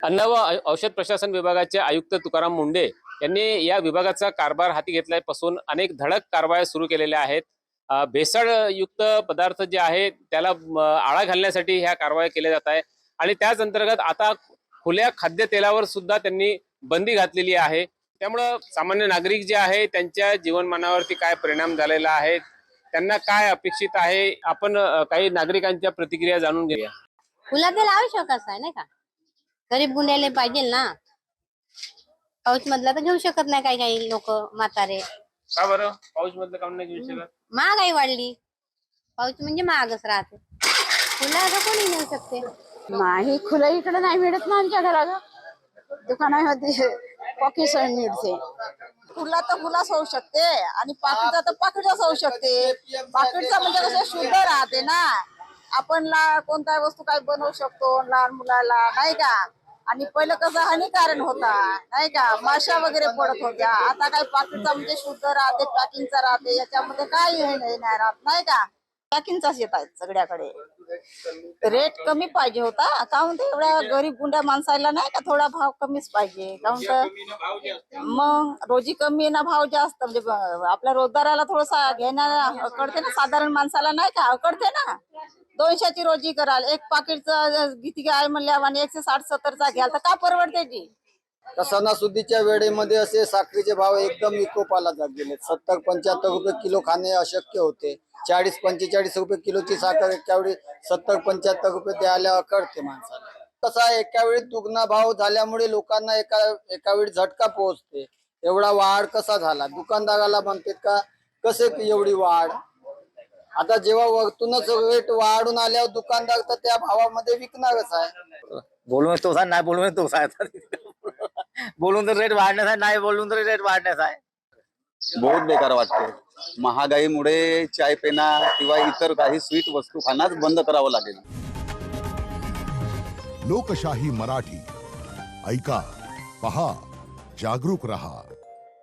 अन्न व औषध प्रशासन विभागाचे आयुक्त तुकाराम मुंढे यांनी या विभागाचा कारभार हाती घेतल्यापासून अनेक धडक कारवाया सुरू केलेल्या आहेत. भेसळयुक्त पदार्थ जे आहे त्याला आळा घालण्यासाठी ह्या कारवाया केल्या जात आहे आणि त्याच अंतर्गत आता खुल्या खाद्यतेलावर सुद्धा त्यांनी बंदी घातलेली आहे. त्यामुळं सामान्य नागरिक जे आहे त्यांच्या जीवनमानावरती काय परिणाम झालेला आहे, त्यांना काय अपेक्षित आहे, आपण काही नागरिकांच्या प्रतिक्रिया जाणून घेऊया. खुला तेल आवश्यकच आहे नाही का, गरीब गुंड्याले पाहिजे ना. पाऊस मधला तर घेऊ शकत नाही काही काही लोक म्हातारे. का बरं पाऊस मधलं काम नाही घेऊ शकत? महागाई वाढली, पाऊस म्हणजे महागच राहते. खुला तर कोणी नेऊ शकते. नाही खुला इकडे नाही मिळत ना, आमच्या घराला दुकानामध्ये पॉकेट मिळते. खुला तर खुलाच होऊ शकते आणि पाकिटचा तर पाकिटच होऊ शकते. पाकिटचा म्हणजे कसं शुद्ध राहते ना, आपण कोणत्याही वस्तू काही बनवू शकतो लहान मुलाला नाही का. आणि पहिलं कसं हानिकारक होता नाही का, माशा वगैरे पडत होत्या. आता काही पाकिटचा म्हणजे शुद्ध राहते, पॅकिंगचा राहते, याच्यामध्ये काही हे नाही राहत नाही का. पॅकिंगचाच येत आहेत सगळ्याकडे. रेट कमी पाहिजे होता, काहून ते एवढ्या गरीब गुंड्या माणसाला नाही का थोडा भाव कमीच पाहिजे. काहून तर मग रोजी कमी ना भाव जास्त, म्हणजे आपल्या रोजगाराला थोडसा घेण्याला अकडते ना, साधारण माणसाला नाही का अकडते ना. 200ची रोजी कराल, एक पाकिटचं किती आहे म्हणल्यावर आणि 160-70चा घ्याल तर का परवडते जी. सणासुदीच्या वेळेमध्ये असे साखरेचे भाव एकदम विकोपाला जात गेले. 70-75 रुपये किलो खाणे अशक्य होते. 40-45 रुपये किलोची साखर एकावेळी 70-75 रुपये द्यायला अकडते माणसाला. तसा एकावेळी दुगणा भाव झाल्यामुळे लोकांना एकावेळी झटका पोहोचते. एवढा वाढ कसा झाला, दुकानदाराला म्हणते का कसे एवढी वाढ. आता जेव्हा वरतूनच रेट वाढून आल्यावर दुकानदार तर त्या भावामध्ये विकणारच आहे. बोलून तो नाही बोलून तो बोलून तर रेट वाढण्याचा नाही, बोलून तर रेट वाढण्याचा आहे. बहुत बेकार वाटते. महागाईमुळे चाय पेना किंवा इतर काही स्वीट वस्तू खाण्याच बंद करावं लागेल. लोकशाही मराठी ऐका, पहा, जागरूक रहा.